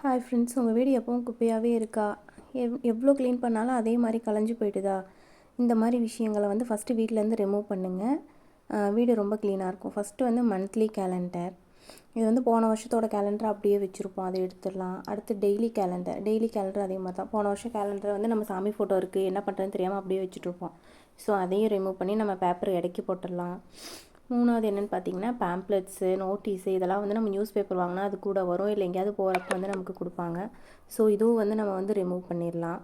Hi friends, உங்கள் வீடு எப்பவும் குப்பையாகவே இருக்கா? எவ்வளோ க்ளீன் பண்ணாலும் அதே மாதிரி கலைஞ்சு போயிடுதா? இந்த மாதிரி விஷயங்களை வந்து ஃபஸ்ட்டு வீட்டிலேருந்து ரிமூவ் பண்ணுங்கள். வீடு ரொம்ப க்ளீனாக இருக்கும். ஃபஸ்ட்டு வந்து மந்த்லி கேலண்டர். இது வந்து போன வருஷத்தோட கேலண்டர் அப்படியே வச்சுருப்போம், அதை எடுத்துடலாம். அடுத்து டெய்லி கேலண்டர் அதே மாதிரி தான். போன வருஷம் கேலண்டரை வந்து நம்ம சாமி ஃபோட்டோ இருக்குது என்ன பண்ணுறதுன்னு தெரியாமல் அப்படியே வச்சுட்ருப்போம். ஸோ அதையும் ரிமூவ் பண்ணி நம்ம பேப்பர் இறக்கி போட்டுடலாம். மூணாவது என்னென்னு பார்த்தீங்கன்னா, பேம்ப்ளெட்ஸு, நோட்டீஸு இதெல்லாம் வந்து நம்ம நியூஸ் பேப்பர் வாங்கினா அது கூட வரும், இல்லை எங்கேயாவது போகிறப்ப வந்து நமக்கு கொடுப்பாங்க. ஸோ இதுவும் வந்து நம்ம வந்து ரிமூவ் பண்ணிடலாம்.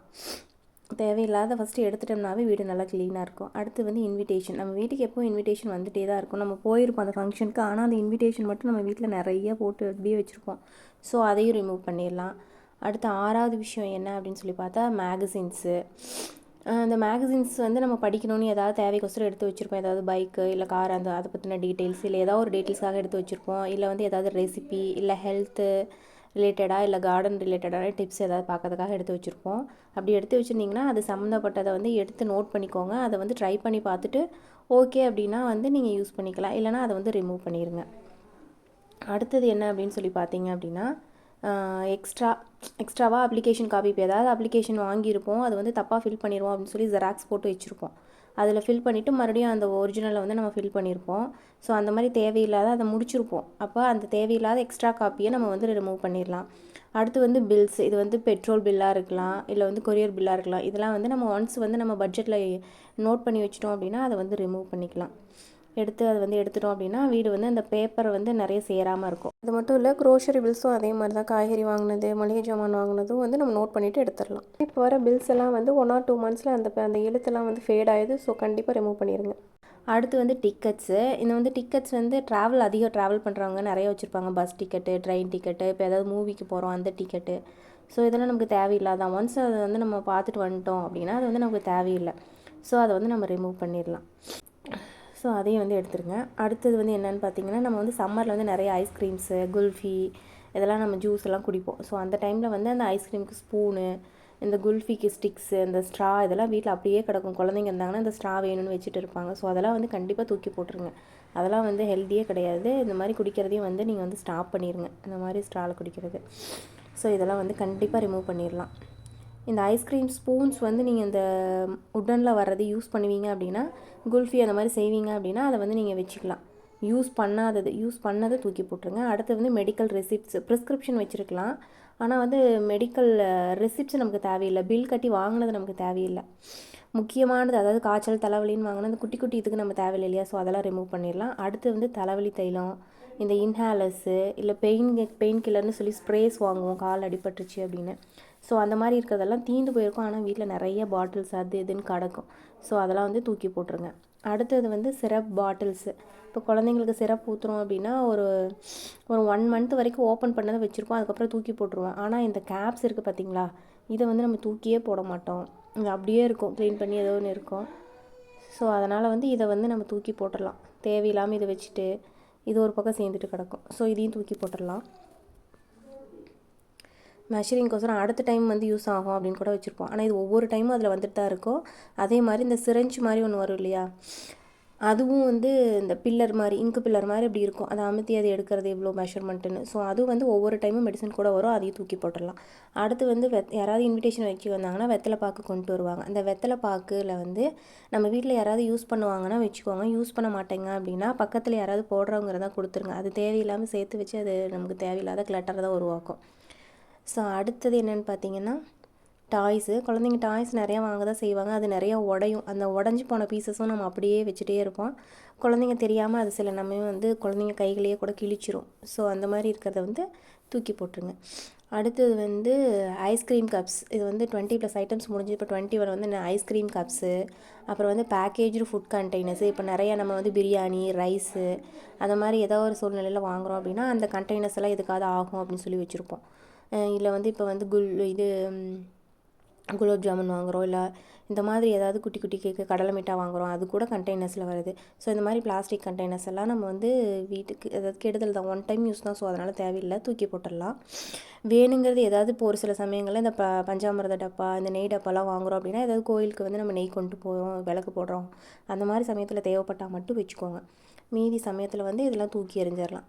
தேவையில்லாத ஃபஸ்ட்டு எடுத்துட்டோம்னாவே வீடு நல்லா க்ளீனாக இருக்கும். அடுத்து வந்து இன்விடேஷன். நம்ம வீட்டுக்கு எப்போவும் இன்விடேஷன் வந்துகிட்டே தான் இருக்கும். நம்ம போயிருப்போம் அந்த ஃபங்க்ஷனுக்கு, ஆனால் அந்த இன்விடேஷன் மட்டும் நம்ம வீட்டில் நிறைய போட்டு அப்படியே வச்சுருப்போம். ஸோ அதையும் ரிமூவ் பண்ணிடலாம். அடுத்து ஆறாவது விஷயம் என்ன அப்படின்னு சொல்லி பார்த்தா, மேகசின்ஸு. அந்த மேகசின்ஸ் வந்து நம்ம படிக்கணும்னு ஏதாவது தேவைக்கொசரம் எடுத்து வச்சுருப்போம். ஏதாவது பைக்கு இல்லை கார், அதை பற்றின டீட்டெயில்ஸ், இல்லை ஏதாவது ஒரு டீட்டெயில்ஸாக எடுத்து வச்சுருப்போம். இல்லை வந்து ஏதாவது ரெசிபி, இல்லை ஹெல்த்து ரிலேட்டடாக, இல்லை கார்டன் ரிலேட்டடான டிப்ஸ் ஏதாவது பார்க்கறதுக்காக எடுத்து வச்சுருப்போம். அப்படி எடுத்து வச்சுருந்தீங்கன்னா அது சம்மந்தப்பட்டதை வந்து எடுத்து நோட் பண்ணிக்கோங்க. அதை வந்து ட்ரை பண்ணி பார்த்துட்டு ஓகே அப்படின்னா வந்து நீங்கள் யூஸ் பண்ணிக்கலாம், இல்லைனா அதை வந்து ரிமூவ் பண்ணிடுங்க. அடுத்தது என்ன அப்படின்னு சொல்லி பார்த்தீங்க அப்படின்னா, எக்ஸ்ட்ராவாக அப்ளிகேஷன் காப்பி. இப்போ ஏதாவது அப்ளிகேஷன் வாங்கியிருப்போம், அது வந்து தப்பாக ஃபில் பண்ணிடுவோம் அப்படின்னு சொல்லி ஜெராக்ஸ் போட்டு வச்சுருப்போம். அதில் ஃபில் பண்ணிவிட்டு மறுபடியும் அந்த ஒரிஜினலை வந்து நம்ம ஃபில் பண்ணியிருப்போம். ஸோ அந்த மாதிரி தேவையில்லாத அதை முடிச்சிருப்போம். அப்போ அந்த தேவையில்லாத எக்ஸ்ட்ரா காப்பியை நம்ம வந்து ரிமூவ் பண்ணிடலாம். அடுத்து வந்து பில்ஸ். இது வந்து பெட்ரோல் பில்லாக இருக்கலாம், இல்லை வந்து கொரியர் பில்லாக இருக்கலாம். இதெல்லாம் வந்து நம்ம ஒன்ஸ் வந்து நம்ம பட்ஜெட்டில் நோட் பண்ணி வச்சிட்டோம் அப்படின்னா அதை வந்து ரிமூவ் பண்ணிக்கலாம். அதை வந்து எடுத்துட்டோம் அப்படின்னா வீடு வந்து அந்த பேப்பரை வந்து நிறைய சேராமல் இருக்கும். அது மட்டும் இல்லை, க்ரோசரி பில்ஸும் அதே மாதிரி தான். காய்கறி வாங்கினது, மளிகை ஜாமான் வாங்கினதும் வந்து நம்ம நோட் பண்ணிவிட்டு எடுத்துடலாம். இப்போ வர பில்ஸ் எல்லாம் வந்து 1 or 2 monthஸில் அந்த எழுத்தெல்லாம் வந்து ஃபேட் ஆகிடுது. ஸோ கண்டிப்பாக ரிமூவ் பண்ணிடுங்க. அடுத்து வந்து டிக்கெட்ஸு. இந்த வந்து டிக்கெட்ஸ் வந்து அதிகம் ட்ராவல் பண்ணுறவங்க நிறைய வச்சுருப்பாங்க. பஸ் டிக்கெட்டு, ட்ரெயின் டிக்கெட்டு, இப்போ ஏதாவது மூவிக்கு போகிறோம் அந்த டிக்கெட்டு. ஸோ இதெல்லாம் நமக்கு தேவையில்லாதான். ஒன்ஸ் அதை வந்து நம்ம பார்த்துட்டு வந்துட்டோம் அப்படின்னா அது வந்து நமக்கு தேவையில்லை. ஸோ அதை வந்து நம்ம ரிமூவ் பண்ணிடலாம். ஸோ அதையும் வந்து எடுத்துருங்க. அடுத்தது வந்து என்னென்னு பார்த்தீங்கன்னா, நம்ம வந்து சம்மரில் வந்து நிறைய ஐஸ்கிரீம்ஸு, குல்ஃபி இதெல்லாம் நம்ம ஜூஸ் எல்லாம் குடிப்போம். ஸோ அந்த டைமில் வந்து அந்த ஐஸ்கிரீமுக்கு ஸ்பூனு, இந்த குல்ஃபிக்கு ஸ்டிக்ஸு, இந்த ஸ்ட்ரா இதெல்லாம் வீட்டில் அப்படியே கிடக்கும். குழந்தைங்க இருந்தாங்கன்னா இந்த ஸ்ட்ரா வேணும்னு வச்சுட்டு இருப்பாங்க. ஸோ அதெல்லாம் வந்து கண்டிப்பாக தூக்கி போட்டுருங்க. அதெல்லாம் வந்து ஹெல்த்தியே கிடையாது. இந்த மாதிரி குடிக்கிறதையும் வந்து நீங்கள் வந்து ஸ்டாப் பண்ணிடுங்க, இந்த மாதிரி ஸ்ட்ராவில் குடிக்கிறது. ஸோ இதெல்லாம் வந்து கண்டிப்பாக ரிமூவ் பண்ணிடலாம். இந்த ஐஸ்கிரீம் ஸ்பூன்ஸ் வந்து நீங்கள் இந்த உட்டனில் வர்றது யூஸ் பண்ணுவீங்க அப்படின்னா, குல்ஃபி அந்த மாதிரி செய்வீங்க அப்படின்னா அதை வந்து நீங்கள் வச்சுக்கலாம். யூஸ் பண்ணதை தூக்கி போட்டுருங்க. அடுத்து வந்து மெடிக்கல் ரெசிப்ட்ஸ். ப்ரிஸ்கிரிப்ஷன் வச்சுருக்கலாம், ஆனால் வந்து மெடிக்கல் ரெசிப்ட்ஸ் நமக்கு தேவையில்லை. பில் கட்டி வாங்கினது நமக்கு தேவையில்லை. முக்கியமானது, அதாவது காய்ச்சல் தலைவலின்னு வாங்கினது குட்டி குட்டி இதுக்கு நம்ம தேவையில்லை இல்லையா? ஸோ அதெல்லாம் ரிமூவ் பண்ணிடலாம். அடுத்து வந்து தலைவலி தைலம், இந்த இன்ஹேலர்ஸு, இல்லை பெயின் கில்லர்னு சொல்லி ஸ்ப்ரேஸ் வாங்குவோம் கால் அடிபட்டுருச்சு அப்படின்னு. ஸோ அந்த மாதிரி இருக்கிறதெல்லாம் தீந்து போயிருக்கும். ஆனால் வீட்டில் நிறைய பாட்டில்ஸ் அது இதுன்னு கிடக்கும். ஸோ அதெல்லாம் வந்து தூக்கி போட்டுருங்க. அடுத்தது வந்து சிரப் பாட்டில்ஸு. இப்போ குழந்தைங்களுக்கு சிரப் ஊற்றுறோம் அப்படின்னா ஒரு 1 month வரைக்கும் ஓப்பன் பண்ணதை வச்சுருப்போம், அதுக்கப்புறம் தூக்கி போட்டுருவோம். ஆனால் இந்த கேப்ஸ் இருக்குது பார்த்தீங்களா, இதை வந்து நம்ம தூக்கியே போட மாட்டோம். இது அப்படியே இருக்கும், க்ளீன் பண்ணி ஏதோ ஒன்று இருக்கும். ஸோ அதனால் வந்து இதை வந்து நம்ம தூக்கி போட்டுடலாம். தேவையில்லாமல் இதை வச்சுட்டு இது ஒரு பக்கம் சேர்ந்துட்டு கிடக்கும். ஸோ இதையும் தூக்கி போட்டுடலாம். மெஷரிங்க்கோசரம் அடுத்த டைம் வந்து யூஸ் ஆகும் அப்படின்னு கூட வச்சுருப்போம். ஆனால் இது ஒவ்வொரு டைமும் அதில் வந்துட்டு தான் இருக்கும். அதே மாதிரி இந்த சிரஞ்ச் மாதிரி ஒன்று வரும் இல்லையா, அதுவும் வந்து இந்த பில்லர் மாதிரி, இங்கு பில்லர் மாதிரி அப்படி இருக்கும். அதை அமுத்தி அதை எடுக்கிறது எவ்வளோ மெஷர்மெண்ட்டுன்னு. ஸோ அதுவும் வந்து ஒவ்வொரு டைமும் மெடிசன் கூட வரும், அதையும் தூக்கி போட்டுடலாம். அடுத்து வந்து யாராவது இன்விடேஷன் வச்சு வந்தாங்கன்னா வெத்தலை பாக்கு கொண்டு வருவாங்க. அந்த வெத்தலை பாக்கில் வந்து நம்ம வீட்டில் யாராவது யூஸ் பண்ணுவாங்கன்னா வச்சுக்கோங்க. யூஸ் பண்ண மாட்டேங்க அப்படின்னா பக்கத்தில் யாராவது போடுறவங்கிறதா கொடுத்துருங்க. அது தேவையில்லாமல் சேர்த்து வச்சு அது நமக்கு தேவையில்லாத கிளட்டரை தான் உருவாக்கும். ஸோ அடுத்தது என்னென்னு பார்த்தீங்கன்னா, டாய்ஸு. குழந்தைங்க டாய்ஸ் நிறையா வாங்க தான் செய்வாங்க. அது நிறையா உடையும். அந்த உடஞ்சி போன பீசஸும் நம்ம அப்படியே வச்சுட்டே இருப்போம். குழந்தைங்க தெரியாமல் அது சில நம்ம வந்து குழந்தைங்க கைகளையே கூட கிழிச்சிரும். ஸோ அந்த மாதிரி இருக்கிறத வந்து தூக்கி போட்டுருங்க. அடுத்தது வந்து ஐஸ்கிரீம் கப்ஸ். இது வந்து 20+ ஐட்டம்ஸ் முடிஞ்சு இப்போ 21 வந்து ஐஸ்கிரீம் கப்ஸு. அப்புறம் வந்து பேக்கேஜ்டு ஃபுட் கண்டெய்னர்ஸு. இப்போ நிறையா நம்ம வந்து பிரியாணி, ரைஸு அந்த மாதிரி ஏதோ ஒரு சூழ்நிலையில் வாங்குகிறோம் அப்படின்னா அந்த கண்டெய்னர்ஸ் எல்லாம் எதுக்காவது ஆகும் அப்படின்னு சொல்லி வச்சுருப்போம். இல்லை வந்து இப்போ வந்து குலோப் ஜாமுன் வாங்குகிறோம், இல்லை இந்த மாதிரி ஏதாவது குட்டி குட்டி கேக்கு, கடலை மிட்டாய் வாங்குகிறோம், அது கூட கண்டெய்னர்ஸில் வருது. ஸோ இந்த மாதிரி பிளாஸ்டிக் கண்டெய்னர்ஸ் எல்லாம் நம்ம வந்து வீட்டுக்கு ஏதாவது கெடுதல் தான், 1 time யூஸ் தான். ஸோ அதனால் தேவையில்லை, தூக்கி போட்டுடலாம். வேணுங்கிறது ஏதாவது இப்போ ஒரு சில சமயங்களில் இந்த பஞ்சாமிர்த டப்பா, இந்த நெய் டப்பாலாம் வாங்குகிறோம் அப்படின்னா ஏதாவது கோயிலுக்கு வந்து நம்ம நெய் கொண்டு போகிறோம், விளக்கு போடுறோம், அந்த மாதிரி சமயத்தில் தேவைப்பட்டால் மட்டும் வச்சுக்கோங்க. மீதி சமயத்தில் வந்து இதெல்லாம் தூக்கி எறிஞ்சிடலாம்.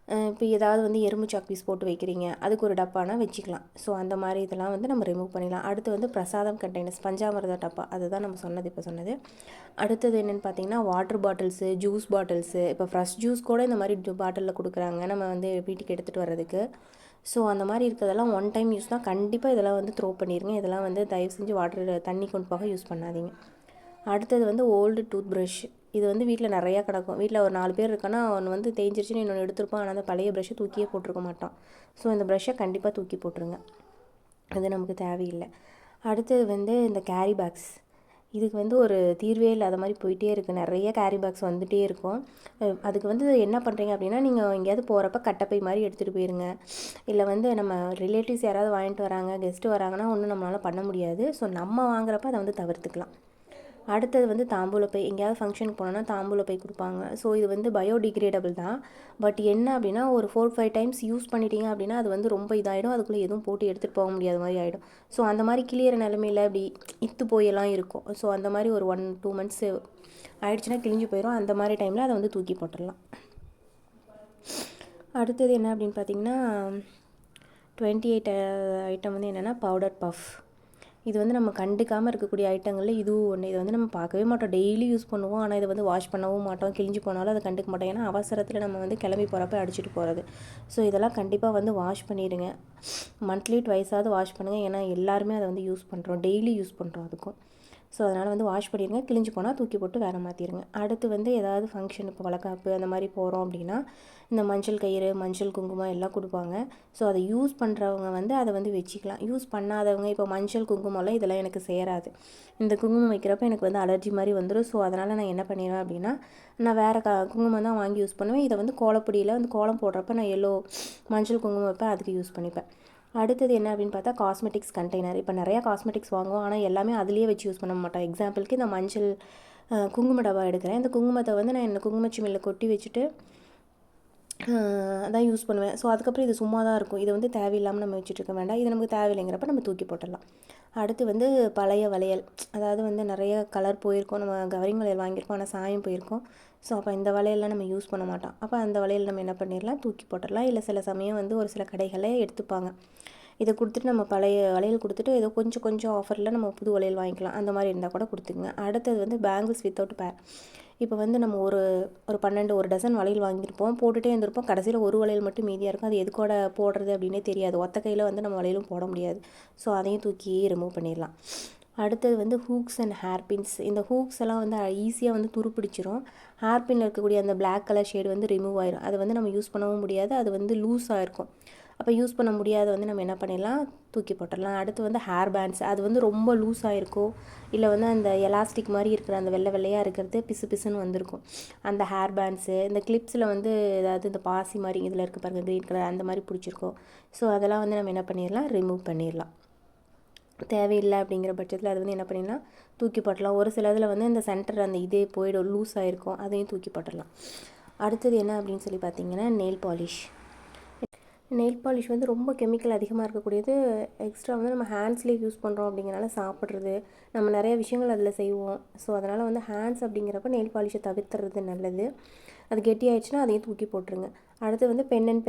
இப்போ ஏதாவது வந்து எறும்பு சாக்பீஸ் போட்டு வைக்கிறீங்க, அதுக்கு ஒரு டப்பானா வச்சுக்கலாம். ஸோ அந்த மாதிரி இதெல்லாம் வந்து நம்ம ரிமூவ் பண்ணிடலாம். அடுத்து வந்து பிரசாதம் கண்டெய்னர்ஸ், பஞ்சாமிர்த டப்பா, அதுதான் நம்ம சொன்னது இப்போ சொன்னது. அடுத்தது என்னென்னு பார்த்தீங்கன்னா வாட்டர் பாட்டில்ஸு, ஜூஸ் பாட்டில்ஸு. இப்போ ஃப்ரெஷ் ஜூஸ் கூட இந்த மாதிரி பாட்டிலில் கொடுக்குறாங்க நம்ம வந்து வீட்டுக்கு எடுத்துகிட்டு வர்றதுக்கு. ஸோ அந்த மாதிரி இருக்கிறதெல்லாம் ஒன் டைம் யூஸ் தான். கண்டிப்பாக இதெல்லாம் வந்து த்ரோ பண்ணிடுங்க. இதெல்லாம் வந்து தயவு செஞ்சு தண்ணி கொண்டு போக யூஸ் பண்ணாதீங்க. அடுத்தது வந்து ஓல்டு டூத் ப்ரஷ். இது வந்து வீட்டில் நிறையா கிடக்கும். வீட்டில் ஒரு 4 பேர் இருக்கன்னா ஒன்று வந்து தேஞ்சிருச்சுன்னு இன்னொன்று எடுத்துருப்பான். ஆனால் அந்த பழைய ப்ரஷ்ஷை தூக்கியே போட்டிருக்க மாட்டான். ஸோ இந்த ப்ரஷ்ஷை கண்டிப்பாக தூக்கி போட்டுருங்க, அது நமக்கு தேவையில்லை. அடுத்தது வந்து இந்த கேரி பேக்ஸ். இதுக்கு வந்து ஒரு தீர்வே இல்லாத மாதிரி போயிட்டே இருக்குது. நிறைய கேரி பேக்ஸ் வந்துகிட்டே இருக்கும். அதுக்கு வந்து என்ன பண்ணுறீங்க அப்படின்னா, நீங்கள் எங்கேயாவது போகிறப்ப கட்டைப்பை மாதிரி எடுத்துகிட்டு போயிருங்க. இல்லை வந்து நம்ம ரிலேட்டிவ்ஸ் யாராவது வாங்கிட்டு வராங்க, கெஸ்ட்டு வராங்கன்னா ஒன்றும் நம்மளால் பண்ண முடியாது. ஸோ நம்ம வாங்குறப்ப அதை வந்து தவிர்த்துக்கலாம். அடுத்தது வந்து தாம்பூலப்பை. எங்கேயாவது ஃபங்க்ஷனுக்கு போனோன்னா தாம்பூலப்பை கொடுப்பாங்க. ஸோ இது வந்து பயோடிகிரேடபிள் தான். பட் என்ன அப்படின்னா ஒரு 4-5 டைம்ஸ் யூஸ் பண்ணிட்டீங்க அப்படின்னா அது வந்து ரொம்ப இதாகிடும். அதுக்குள்ளே எதுவும் போட்டு எடுத்துகிட்டு போக முடியாத மாதிரி ஆகிடும். ஸோ அந்த மாதிரி கிளியிற நிலமையில் இப்படி இத்து போயெல்லாம் இருக்கும். ஸோ அந்த மாதிரி ஒரு 1-2 மந்த்ஸ் ஆயிடுச்சுன்னா கிழிஞ்சு போயிடும். அந்த மாதிரி டைமில் அதை வந்து தூக்கி போட்டுடலாம். அடுத்தது என்ன அப்படின்னு பார்த்தீங்கன்னா 28 ஐட்டம் வந்து என்னென்னா பவுடர் பஃப். இது வந்து நம்ம கண்டுக்காமல் இருக்கக்கூடிய ஐட்டங்களில் இதுவும் ஒன்று. இதை வந்து நம்ம பார்க்கவே மாட்டோம், டெய்லி யூஸ் பண்ணுவோம். ஆனால் இதை வந்து வாஷ் பண்ணவும் மாட்டோம். கிழிஞ்சு போனாலும் அதை கண்டுக்க மாட்டோம். ஏன்னா அவசரத்தில் நம்ம வந்து கிளம்பி போகிறப்ப அடிச்சுட்டு போகிறது. ஸோ இதெல்லாம் கண்டிப்பாக வந்து வாஷ் பண்ணிடுங்க. மந்த்லி 2 வாஷ் பண்ணுங்கள். ஏன்னா எல்லாருமே அதை வந்து யூஸ் பண்ணுறோம், டெய்லி யூஸ் பண்ணுறோம் அதுக்கும். ஸோ அதனால் வந்து வாஷ் பண்ணிடுங்க. கிழிஞ்சு போனால் தூக்கி போட்டு வேறு மாற்றிடுங்க. அடுத்து வந்து ஏதாவது ஃபங்க்ஷன், இப்போ வளகாப்பு அந்த மாதிரி போகிறோம் அப்படின்னா இந்த மஞ்சள் கயிறு, மஞ்சள் குங்குமம் எல்லாம் கொடுப்பாங்க. ஸோ அதை யூஸ் பண்ணுறவங்க வந்து அதை வந்து வச்சுக்கலாம். யூஸ் பண்ணாதவங்க, இப்போ மஞ்சள் குங்குமம்லாம் இதெல்லாம் எனக்கு சேராது, இந்த குங்குமம் வைக்கிறப்ப எனக்கு வந்து அலர்ஜி மாதிரி வந்துடும். ஸோ அதனால் நான் என்ன பண்ணிடுவேன் அப்படின்னா, நான் வேறு குங்குமம் தான் வாங்கி யூஸ் பண்ணுவேன். இதை வந்து கோலப்பொடியில் வந்து கோலம் போடுறப்ப நான் மஞ்சள் குங்குமம் வைப்பேன், அதுக்கு யூஸ் பண்ணிப்பேன். அடுத்தது என்ன அப்படின்னு பார்த்தா காஸ்மெட்டிக்ஸ் கண்டெய்னர். இப்போ நிறையா காஸ்மெட்டிக்ஸ் வாங்குவோம், ஆனால் எல்லாமே அதுலேயே வச்சு யூஸ் பண்ண மாட்டோம். எக்ஸாம்பிளுக்கு இந்த மஞ்சள் குங்கும டப்பா எடுக்கிறேன். இந்த குங்குமத்தை வந்து நான் இந்த குங்குமச்சிமில்ல கொட்டி வச்சுட்டு அதான் யூஸ் பண்ணுவேன். ஸோ அதுக்கப்புறம் இது சும்மா தான் இருக்கும். இது வந்து தேவையில்லாமல் நம்ம வச்சுட்ருக்க வேண்டாம். இது நமக்கு தேவையில்லைங்கிறப்ப நம்ம தூக்கி போட்டுடலாம். அடுத்து வந்து பழைய வளையல். அதாவது வந்து நிறைய கலர் போயிருக்கோம், நம்ம கவரிங் வளையல் வாங்கியிருக்கோம், ஆனால் சாயம் போயிருக்கோம். ஸோ அப்போ இந்த வளையல்லாம் நம்ம யூஸ் பண்ண மாட்டோம். அப்போ அந்த வளையல் நம்ம என்ன பண்ணிடலாம், தூக்கி போட்டுடலாம். இல்லை சில சமயம் வந்து ஒரு சில கடைகளே எடுத்துப்பாங்க. இதை கொடுத்துட்டு நம்ம பழைய வளையல் கொடுத்துட்டு ஏதோ கொஞ்சம் ஆஃபரில் நம்ம புது வளையல் வாங்கிக்கலாம். அந்த மாதிரி இருந்தால் கூட கொடுத்துக்குங்க. அடுத்தது வந்து பேங்கிள்ஸ் வித்தவுட் பேர். இப்போ வந்து நம்ம ஒரு 1 டசன் வளையல் வாங்கியிருப்போம், போட்டுகிட்டே இருந்திருப்போம். கடைசியில் ஒரு வளையல் மட்டும் மீதியாக இருக்கும். அது எதுக்கோட போடுறது அப்படின்னே தெரியாது. ஒத்த கையில் வந்து நம்ம வளையலும் போட முடியாது. ஸோ அதையும் தூக்கி ரிமூவ் பண்ணிடலாம். அடுத்தது வந்து ஹூக்ஸ் அண்ட் ஹேர்பின்ஸ். இந்த ஹூக்ஸ் எல்லாம் வந்து ஈஸியாக வந்து துருப்பிடிச்சிரும். ஹேர்பின்னில் இருக்கக்கூடிய அந்த பிளாக் கலர் ஷேடு வந்து ரிமூவ் ஆயிரும். அது வந்து நம்ம யூஸ் பண்ணவும் முடியாது. அது வந்து லூஸாக இருக்கும். அப்போ யூஸ் பண்ண முடியாத வந்து நம்ம என்ன பண்ணிடலாம், தூக்கி போட்டுடலாம். அடுத்து வந்து ஹேர் பேண்ட்ஸ். அது வந்து ரொம்ப லூஸாக இருக்கும், இல்லை வந்து அந்த எலாஸ்டிக் மாதிரி இருக்கிற அந்த வெள்ளையாக இருக்கிறது பிசு பிசுன்னு வந்திருக்கும். அந்த ஹேர் பேண்ட்ஸு, இந்த கிளிப்ஸில் வந்து ஏதாவது இந்த பாசி மாதிரி இதில் இருக்க பாருங்க, க்ரீன் கலர் அந்த மாதிரி பிடிச்சிருக்கோம். ஸோ அதெல்லாம் வந்து நம்ம என்ன பண்ணிடலாம், ரிமூவ் பண்ணிடலாம். தேவையில்லை அப்படிங்கிற பட்சத்தில் அது வந்து என்ன பண்ணிடலாம், தூக்கி போட்டலாம். ஒரு சில இதில் வந்து இந்த சென்டர் அந்த இதே போய்டும், லூஸ் ஆகிருக்கும், அதையும் தூக்கி போட்டுடலாம். அடுத்தது என்ன அப்படின்னு சொல்லி பார்த்தீங்கன்னா நெயில் பாலிஷ். நெயில் பாலிஷ் வந்து ரொம்ப கெமிக்கல் அதிகமாக இருக்கக்கூடியது. எக்ஸ்ட்ரா வந்து நம்ம ஹேண்ட்ஸ்லேயே யூஸ் பண்ணுறோம் அப்படிங்கிறனால சாப்பிட்றது, நம்ம நிறைய விஷயங்கள் அதில் செய்வோம். ஸோ அதனால் வந்து ஹேண்ட்ஸ் அப்படிங்கிறப்ப நெயில் பாலிஷை தவிர்த்துறது நல்லது. அது கெட்டியாயிடுச்சுன்னா அதையும் தூக்கி போட்டுருங்க. அடுத்து வந்து பென் அண்ட்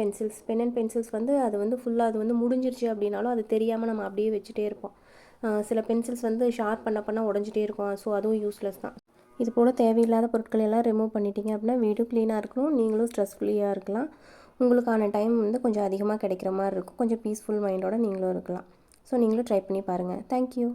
பென்சில்ஸ் வந்து அது வந்து ஃபுல்லாக அது வந்து முடிஞ்சிருச்சு அப்படின்னாலும் அது தெரியாமல் நம்ம அப்படியே வச்சுட்டே இருப்போம். சில பென்சில்ஸ் வந்து ஷார்ப் பண்ண உடஞ்சிட்டே இருக்கும். ஸோ அதுவும் யூஸ்லெஸ் தான். இது போல் தேவையில்லாத பொருட்கள் எல்லாம் ரிமூவ் பண்ணிட்டீங்க அப்படின்னா வீடும் க்ளீனாக இருக்கணும், நீங்களும் ஸ்ட்ரெஸ் ஃப்ரீயாக இருக்கலாம். உங்களுக்கான டைம் வந்து கொஞ்சம் அதிகமாக கிடைக்கிற மாதிரி இருக்கும். கொஞ்சம் பீஸ்ஃபுல் மைண்டோட நீங்களும் இருக்கலாம். ஸோ நீங்களும் ட்ரை பண்ணி பாருங்கள். தேங்க்யூ.